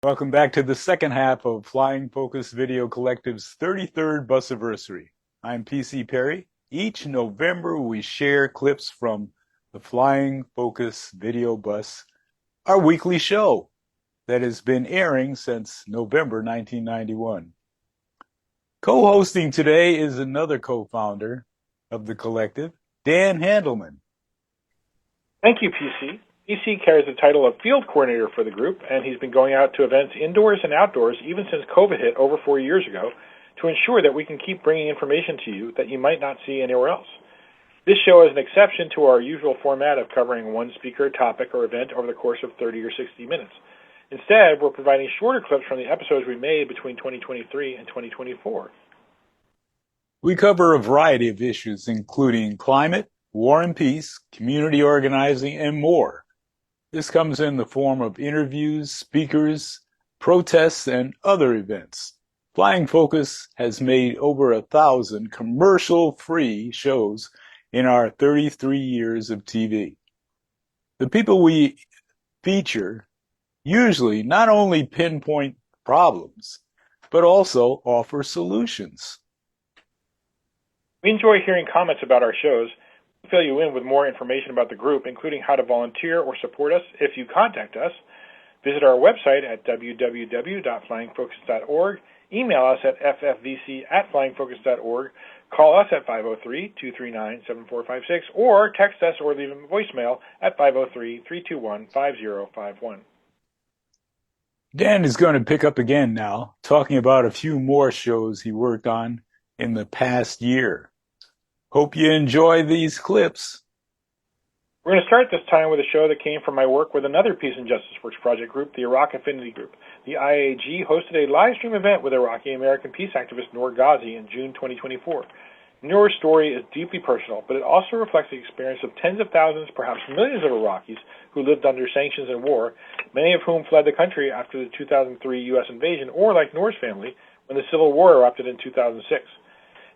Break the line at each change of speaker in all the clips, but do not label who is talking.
Welcome back to the second half of Flying Focus Video Collective's 33rd Busiversary. I'm PC Peri. Each November we share clips from the Flying Focus Video Bus, our weekly show that has been airing since November 1991. Co-hosting today is another co-founder of the collective, Dan Handelman.
Thank you, PC. PC carries the title of Field Coordinator for the group, and he's been going out to events indoors and outdoors even since COVID hit over 4 years ago to ensure that we can keep bringing information to you that you might not see anywhere else. This show is an exception to our usual format of covering one speaker, topic, or event over the course of 30 or 60 minutes. Instead, we're providing shorter clips from the episodes we made between 2023 and 2024.
We cover a variety of issues, including climate, war and peace, community organizing, and more. This comes in the form of interviews, speakers, protests, and other events. Flying Focus has made over 1,000 commercial-free shows in our 33 years of TV. The people we feature usually not only pinpoint problems, but also offer solutions.
We enjoy hearing comments about our shows. We'll fill you in with more information about the group, including how to volunteer or support us if you contact us. Visit our website at www.flyingfocus.org. Email us at ffvc@flyingfocus.org. Call us at 503-239-7456, or text us or leave a voicemail at 503-321-5051.
Dan is going to pick up again now, talking about a few more shows he worked on in the past year. Hope you enjoy these clips.
We're going to start this time with a show that came from my work with another Peace and Justice Works project group, the Iraq Affinity Group. The IAG hosted a live stream event with Iraqi-American peace activist Noor Ghazi in June 2024. Noor's story is deeply personal, but it also reflects the experience of tens of thousands, perhaps millions of Iraqis who lived under sanctions and war, many of whom fled the country after the 2003 U.S. invasion, or like Noor's family, when the Civil War erupted in 2006.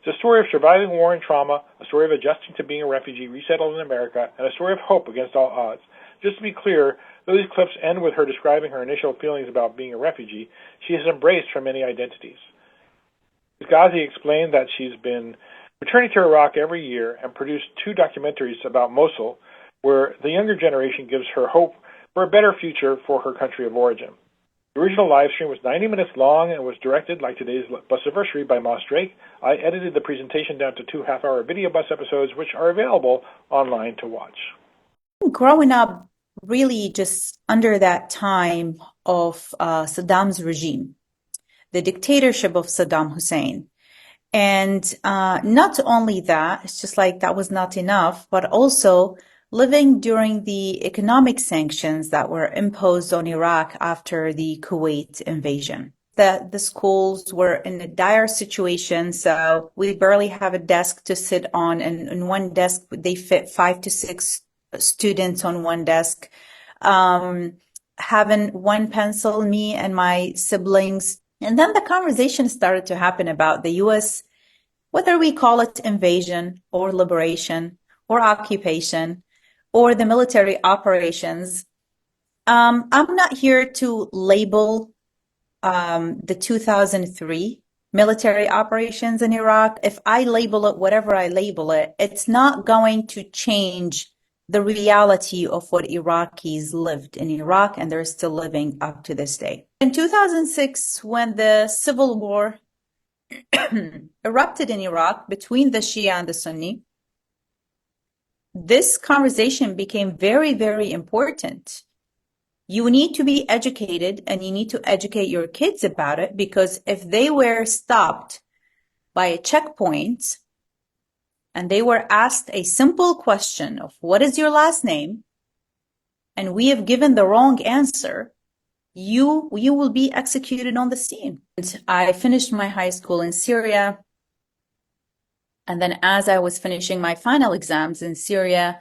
It's a story of surviving war and trauma, a story of adjusting to being a refugee resettled in America, and a story of hope against all odds. Just to be clear, though these clips end with her describing her initial feelings about being a refugee, she has embraced her many identities. Ghazi explained that she's been returning to Iraq every year and produced 2 documentaries about Mosul, where the younger generation gives her hope for a better future for her country of origin. The original live stream was 90 minutes long and was directed, like today's Busiversary, by Moss Drake. I edited the presentation down to 2 half-hour video bus episodes, which are available online to watch.
Growing up really just under that time of Saddam's regime, the dictatorship of Saddam Hussein. And not only that, it's just like that was not enough, but also living during the economic sanctions that were imposed on Iraq after the Kuwait invasion. The schools were in a dire situation, so we barely have a desk to sit on, and in one desk they fit 5 to 6 students on one desk. Having one pencil, me and my siblings. And then the conversation started to happen about the U.S., whether we call it invasion or liberation or occupation, or the military operations. I'm not here to label the 2003 military operations in Iraq. If I label it whatever I label it, it's not going to change the reality of what Iraqis lived in Iraq, and they're still living up to this day. In 2006, when the civil war erupted in Iraq between the Shia and the Sunni, this conversation became very, very important. You need to be educated, and you need to educate your kids about it, because if they were stopped by a checkpoint and they were asked a simple question of what is your last name, and we have given the wrong answer, you will be executed on the scene. And I finished my high school in Syria. And then as I was finishing my final exams in Syria,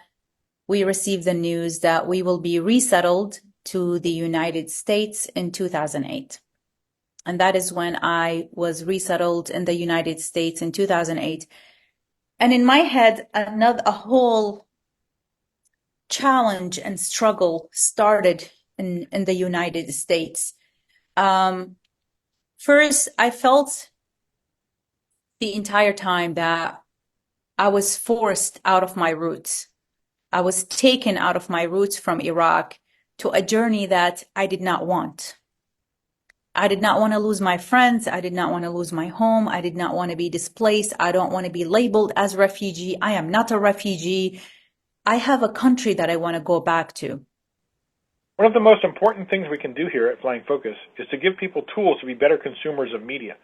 we received the news that we will be resettled to the United States in 2008. And that is when I was resettled in the United States in 2008. And in my head, a whole challenge and struggle started in the United States. First, I felt the entire time that I was forced out of my roots. I was taken out of my roots from Iraq to a journey that I did not want. I did not want to lose my friends. I did not want to lose my home. I did not want to be displaced. I don't want to be labeled as refugee. I am not a refugee. I have a country that I want to go back to.
One of the most important things we can do here at Flying Focus is to give people tools to be better consumers of media.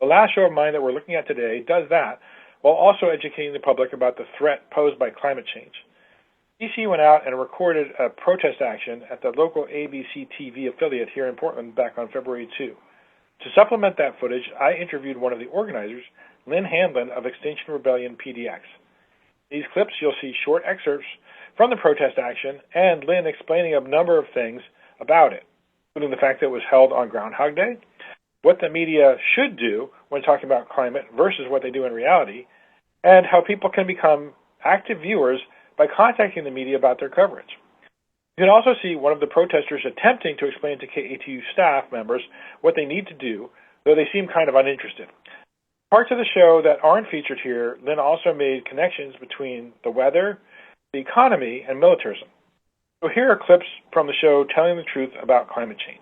The last show of mine that we're looking at today does that, while also educating the public about the threat posed by climate change. PC went out and recorded a protest action at the local ABC TV affiliate here in Portland back on February 2. To supplement that footage, I interviewed one of the organizers, Lynn Handelman of Extinction Rebellion PDX. In these clips, you'll see short excerpts from the protest action and Lynn explaining a number of things about it, including the fact that it was held on Groundhog Day, what the media should do when talking about climate versus what they do in reality, and how people can become active viewers by contacting the media about their coverage. You can also see one of the protesters attempting to explain to KATU staff members what they need to do, though they seem kind of uninterested. Parts of the show that aren't featured here, Lynn also made connections between the weather, the economy, and militarism. So here are clips from the show telling the truth about climate change.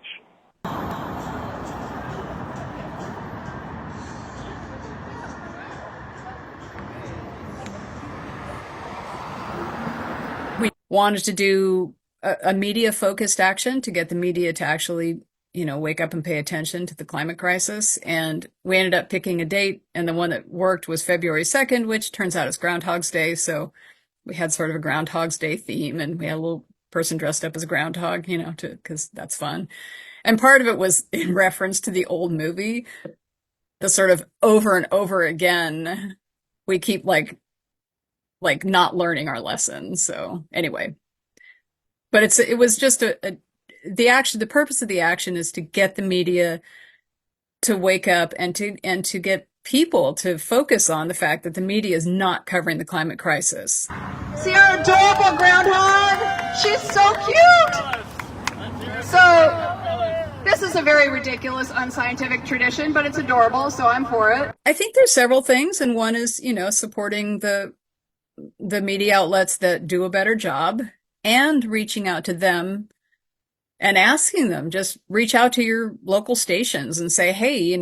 We wanted to do a media-focused action to get the media to actually, wake up and pay attention to the climate crisis. And we ended up picking a date, and the one that worked was February 2nd, which turns out is Groundhog's Day. So we had sort of a Groundhog's Day theme, and we had a little person dressed up as a groundhog, because that's fun. And part of it was in reference to the old movie, the sort of over and over again, we keep like not learning our lessons. So anyway, but it was just the purpose of the action is to get the media to wake up and to get people to focus on the fact that the media is not covering the climate crisis.
See our adorable groundhog? She's so cute! So, this is a very ridiculous, unscientific tradition, but it's adorable, so I'm for it.
I think there's several things, and one is, supporting the media outlets that do a better job and reaching out to them and asking them, just reach out to your local stations and say, hey,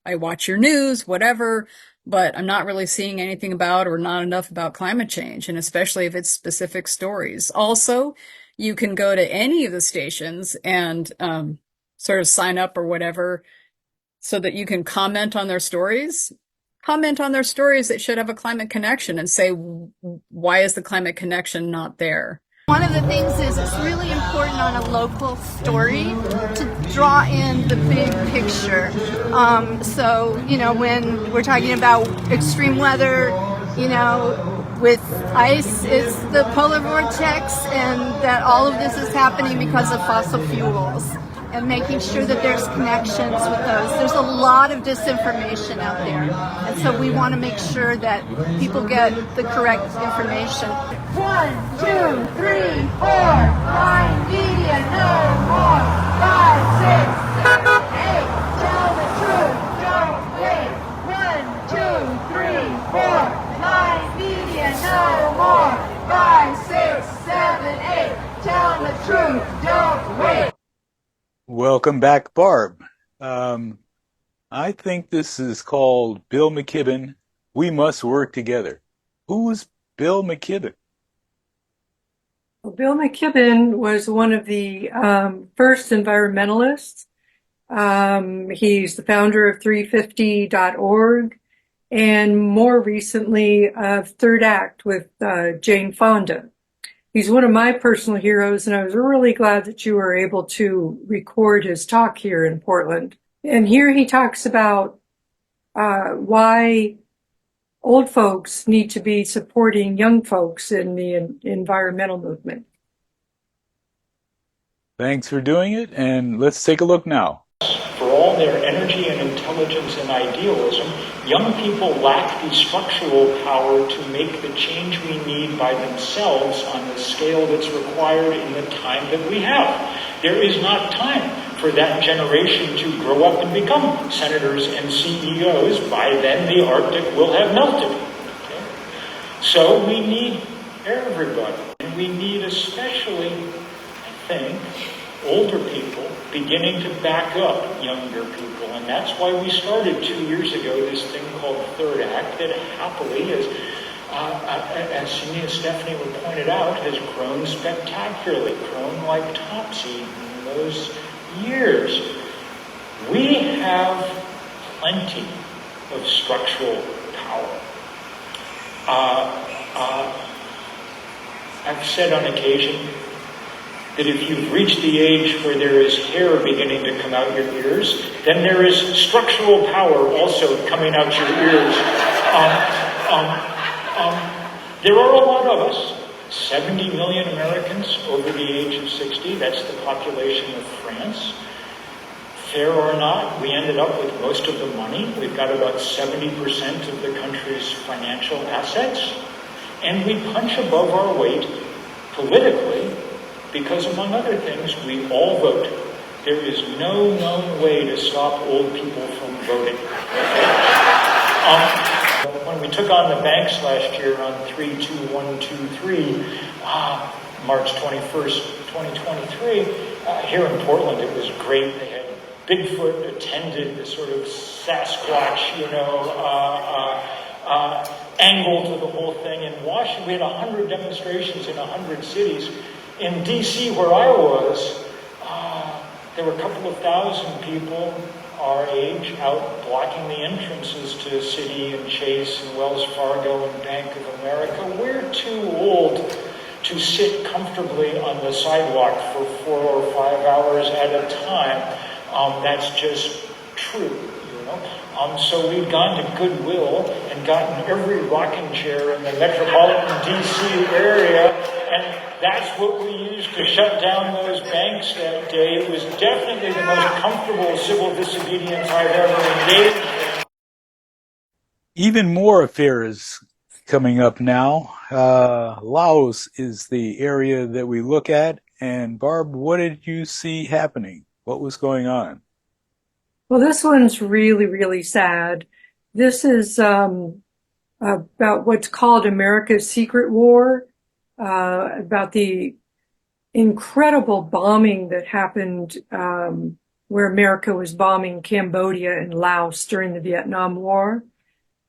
I watch your news, whatever, but I'm not really seeing anything about or not enough about climate change, and especially if it's specific stories. Also, you can go to any of the stations and sort of sign up or whatever so that you can comment on their stories. Comment on their stories that should have a climate connection and say, why is the climate connection not there?
One of the things is it's really important on a local story to draw in the big picture. So, when we're talking about extreme weather, with ice, it's the polar vortex, and that all of this is happening because of fossil fuels, and making sure that there's connections with those. There's a lot of disinformation out there, and so we want to make sure that people get the correct information. 1, 2, 3, 4, 5, media, no more. 5, 6, 7, 8, tell the truth, don't wait. 1, 2, 3, 4, 5, media, no more. 5, 6, 7, 8, tell the truth, don't wait.
Welcome back, Barb. I think this is called Bill McKibben, We Must Work Together. Who's Bill McKibben?
Well, Bill McKibben was one of the first environmentalists. He's the founder of 350.org and more recently of Third Act with Jane Fonda. He's one of my personal heroes, and I was really glad that you were able to record his talk here in Portland. And here he talks about why old folks need to be supporting young folks in the environmental movement.
Thanks for doing it, and let's take a look now.
For all their energy and intelligence and idealism, young people lack the structural power to make the change we need by themselves on the scale that's required in the time that we have. There is not time for that generation to grow up and become senators and CEOs. By then, the Arctic will have melted. Okay? So we need everybody. And we need especially, I think, older people beginning to back up younger people. And that's why we started 2 years ago this thing called Third Act that happily, as Cindy and Stephanie were pointed out, has grown spectacularly, grown like Topsy in those years. We have plenty of structural power. I've said on occasion that if you've reached the age where there is hair beginning to come out your ears, then there is structural power also coming out your ears. There are a lot of us, 70 million Americans over the age of 60. That's the population of France. Fair or not, we ended up with most of the money. We've got about 70% of the country's financial assets. And we punch above our weight politically because, among other things, we all vote. There is no known way to stop old people from voting. When we took on the banks last year on 3-2-1-2-3, March 21st, 2023, here in Portland, it was great. They had Bigfoot attended the sort of Sasquatch, angle to the whole thing. In Washington, we had 100 demonstrations in 100 cities. In D.C., where I was, there were a couple of thousand people our age out blocking the entrances to Citi and Chase and Wells Fargo and Bank of America. We're too old to sit comfortably on the sidewalk for 4 or 5 hours at a time. That's just true, So we've gone to Goodwill and gotten every rocking chair in the metropolitan D.C. area, and that's what we used to shut down those banks that day. It was definitely the most comfortable civil disobedience I've ever engaged in.
Even more affairs coming up now. Laos is the area that we look at. And Barb, what did you see happening? What was going on?
Well, this one's really, really sad. This is about what's called America's Secret War, about the incredible bombing that happened where America was bombing Cambodia and Laos during the Vietnam War,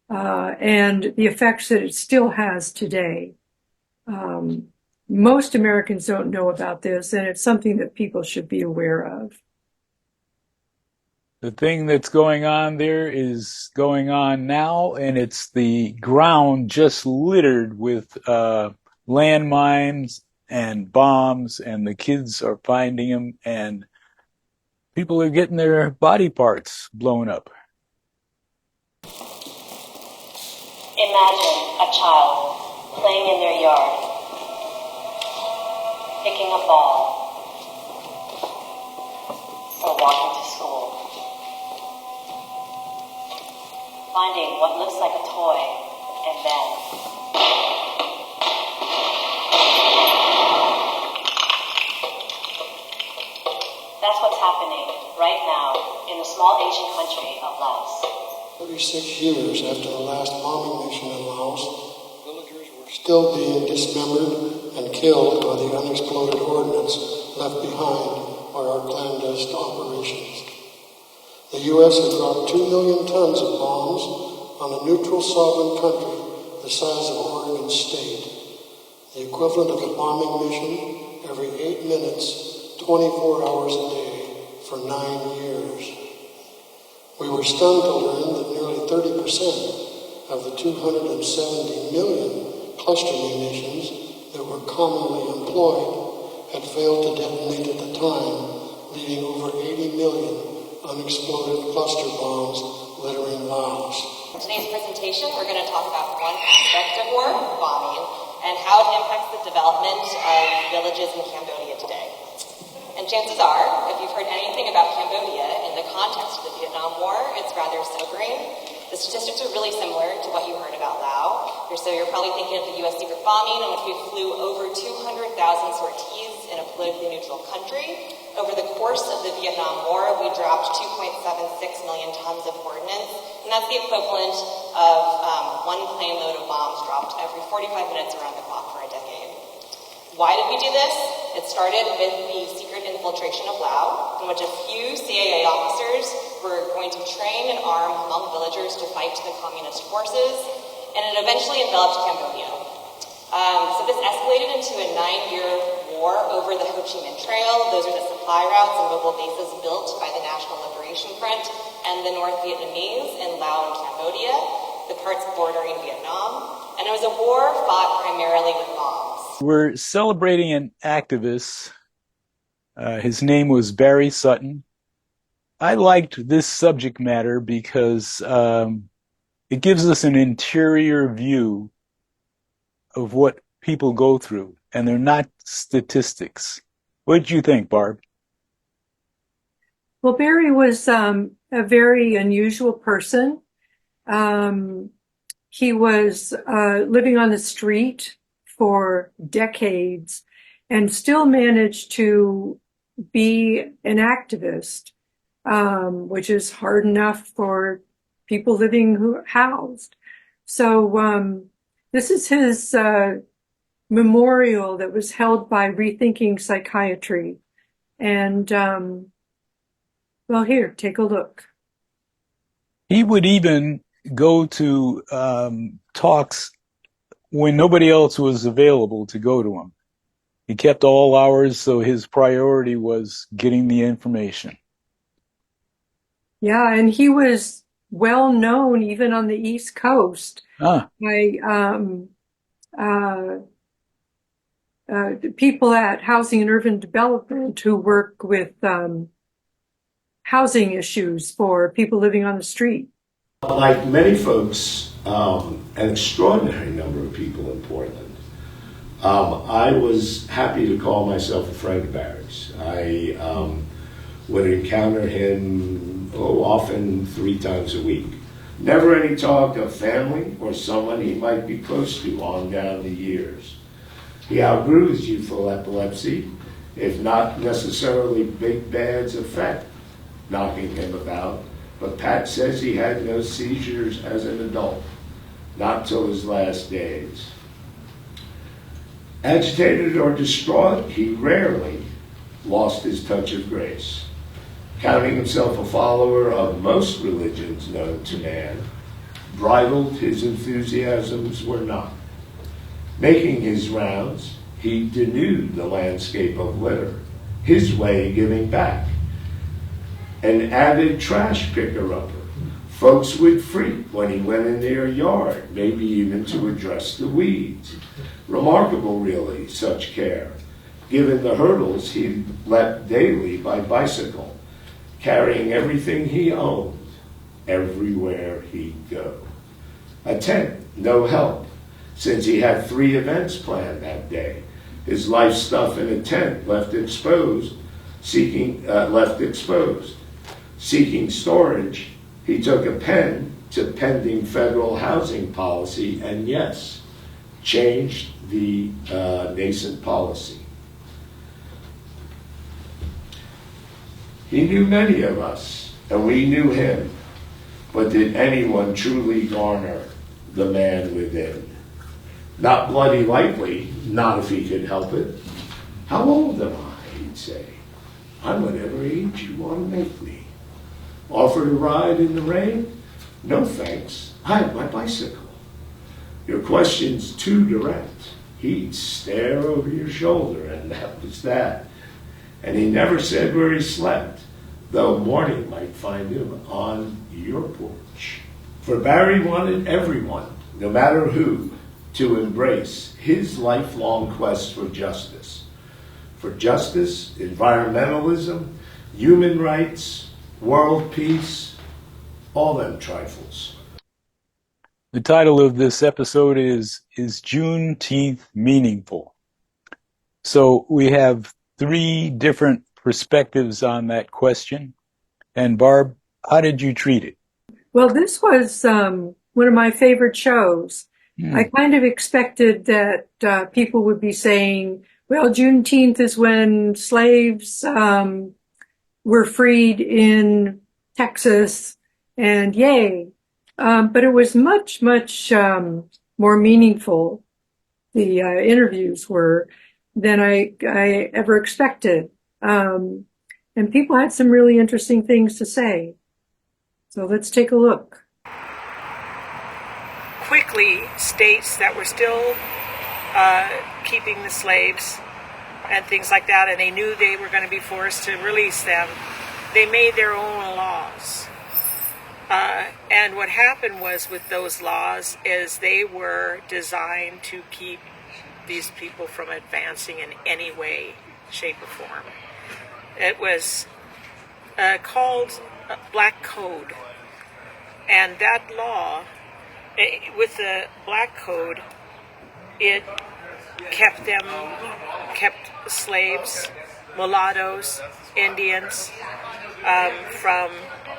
and the effects that it still has today. Most Americans don't know about this, and it's something that people should be aware of.
The thing that's going on there is going on now, and it's the ground just littered with landmines and bombs, and the kids are finding them, and people are getting their body parts blown up.
Imagine a child playing in their yard, picking a ball, or walking to school, finding what looks like a toy, and then that's what's happening right now in the small Asian country of Laos.
36 years after the last bombing mission in Laos, villagers were still being dismembered and killed by the unexploded ordnance left behind by our clandestine operations. The U.S. has dropped 2 million tons of bombs on a neutral sovereign country the size of Oregon State, the equivalent of a bombing mission every 8 minutes, 24 hours a day for 9 years. We were stunned to learn that nearly 30% of the 270 million cluster munitions that were commonly employed had failed to detonate at the time, leaving over 80 million unexploded cluster bombs littering Laos.
In today's presentation, we're going to talk about one aspect of war, bombing, and how it impacts the development of villages in Cambodia today. And chances are, if you've heard anything about Cambodia in the context of the Vietnam War, it's rather sobering. The statistics are really similar to what you heard about Laos. So you're probably thinking of the U.S. secret bombing, in which we flew over 200,000 sorties in a a politically neutral country. Over the course of the Vietnam War, we dropped 2.76 million tons of ordnance, and that's the equivalent of one plane load of bombs dropped every 45 minutes around the clock for a decade. Why did we do this? It started with the secret infiltration of Laos, in which a few CIA officers were going to train and arm Hmong villagers to fight the communist forces, and it eventually enveloped Cambodia. So this escalated into a 9-year war over the Ho Chi Minh Trail. Those are the supply routes and mobile bases built by the National Liberation Front and the North Vietnamese in Laos and Cambodia, the parts bordering Vietnam. And it was a war fought primarily with bombs.
We're celebrating an activist. His name was Barry Sutton. I liked this subject matter because it gives us an interior view of what people go through, and they're not statistics. What did you think, Barb?
Well, Barry was a very unusual person. He was living on the street for decades and still managed to be an activist, which is hard enough for people living housed. So this is his memorial that was held by Rethinking Psychiatry. And, well, here, take a look.
He would even go to talks when nobody else was available to go to him. He kept all hours, so his priority was getting the information.
Yeah, and he was well known even on the East Coast by people at Housing and Urban Development who work with housing issues for people living on the street.
Like many folks, an extraordinary number of people in Portland, I was happy to call myself a friend of Barry's. I would encounter him often 3 times a week. Never any talk of family or someone he might be close to on down the years. He outgrew his youthful epilepsy, if not necessarily big bad's effect knocking him about, but Pat says he had no seizures as an adult, not till his last days. Agitated or distraught, he rarely lost his touch of grace. Counting himself a follower of most religions known to man, bridled his enthusiasms were not. Making his rounds, he denuded the landscape of litter, his way giving back. An avid trash picker-upper, folks would freak when he went in their yard, maybe even to address the weeds. Remarkable, really, such care, given the hurdles he leapt daily by bicycle, carrying everything he owned, everywhere he'd go. A tent, no help, since he had 3 events planned that day. His life stuff in a tent left exposed. Seeking storage, he took a pen to pending federal housing policy, and yes, changed the nascent policy. He knew many of us, and we knew him, but did anyone truly garner the man within? Not bloody likely, not if he could help it. How old am I, he'd say. I'm whatever age you want to make me. Offer to ride in the rain? No thanks, I have my bicycle. Your question's too direct. He'd stare over your shoulder, and that was that. And he never said where he slept, though morning might find him on your porch. For Barry wanted everyone, no matter who, to embrace his lifelong quest for justice. For justice, environmentalism, human rights, world peace, all them trifles.
The title of this episode is Juneteenth Meaningful? So we have 3 different perspectives on that question. And Barb, how did you treat it?
Well, this was one of my favorite shows. I kind of expected that people would be saying, Well, Juneteenth is when slaves were freed in Texas, and yay. But it was much, much more meaningful, the interviews were, than I ever expected. And people had some really interesting things to say. So let's take a look.
Quickly, states that were still keeping the slaves and things like that, and they knew they were going to be forced to release them, they made their own laws. And what happened was with those laws is they were designed to keep these people from advancing in any way, shape, or form. It was called Black Code. And that law, with the Black Code, it kept slaves, mulattoes, Indians, from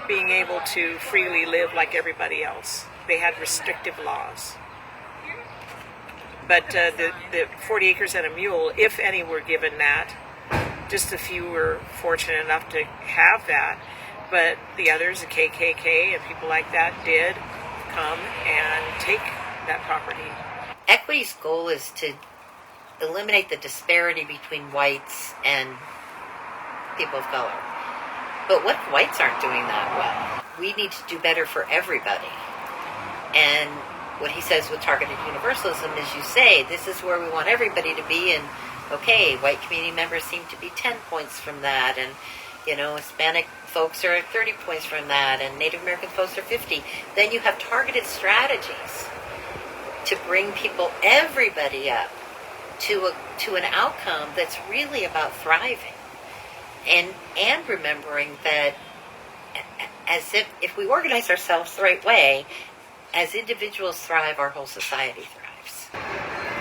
being able to freely live like everybody else. They had restrictive laws. But the 40 acres and a mule, if any were given that, just a few were fortunate enough to have that. But the others, the KKK and people like that, did come and take that property.
Equity's goal is to eliminate the disparity between whites and people of color. But what if whites aren't doing that well? We need to do better for everybody. And what he says with targeted universalism is, you say, this is where we want everybody to be, and okay, white community members seem to be 10 points from that, and Hispanic folks are 30 points from that, and Native American folks are 50. Then you have targeted strategies to bring everybody up to an outcome that's really about thriving. And remembering that as if we organize ourselves the right way, as individuals thrive, our whole society thrives.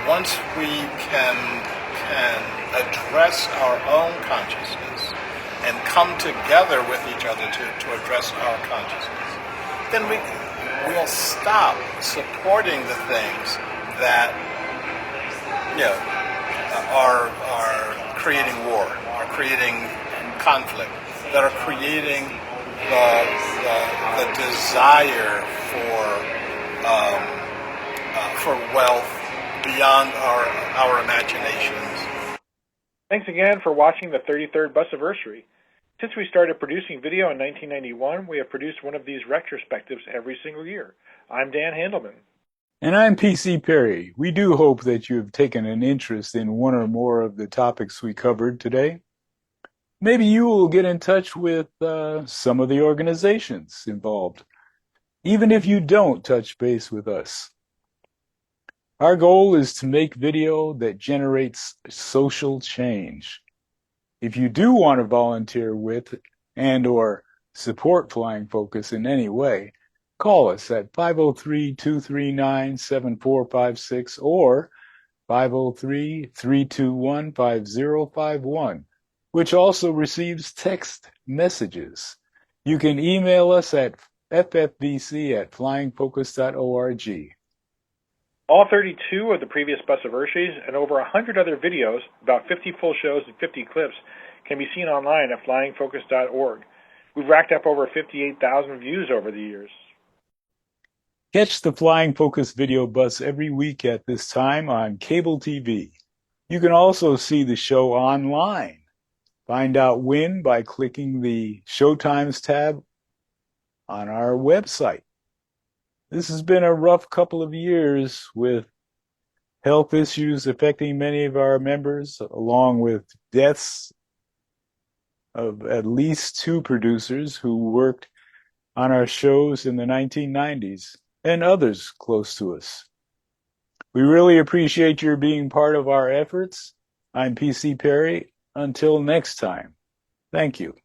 Once we can address our own consciousness and come together with each other to address our consciousness, then we'll stop supporting the things that are creating war, are creating conflict, that are creating the desire for wealth beyond our imaginations.
Thanks again for watching the 33rd Busiversary. Since we started producing video in 1991, we have produced one of these retrospectives every single year. I'm Dan Handelman.
And I'm PC Peri. We do hope that you have taken an interest in one or more of the topics we covered today. Maybe you will get in touch with some of the organizations involved, even if you don't touch base with us. Our goal is to make video that generates social change. If you do want to volunteer with and/or support Flying Focus in any way, call us at 503-239-7456 or 503-321-5051. Which also receives text messages. You can email us at ffbc@flyingfocus.org.
All 32 of the previous Busiversaries and over 100 other videos, about 50 full shows and 50 clips, can be seen online at flyingfocus.org. We've racked up over 58,000 views over the years.
Catch the Flying Focus video bus every week at this time on cable TV. You can also see the show online. Find out when by clicking the Showtimes tab on our website. This has been a rough couple of years with health issues affecting many of our members, along with deaths of at least 2 producers who worked on our shows in the 1990s and others close to us. We really appreciate your being part of our efforts. I'm PC Peri. Until next time, thank you.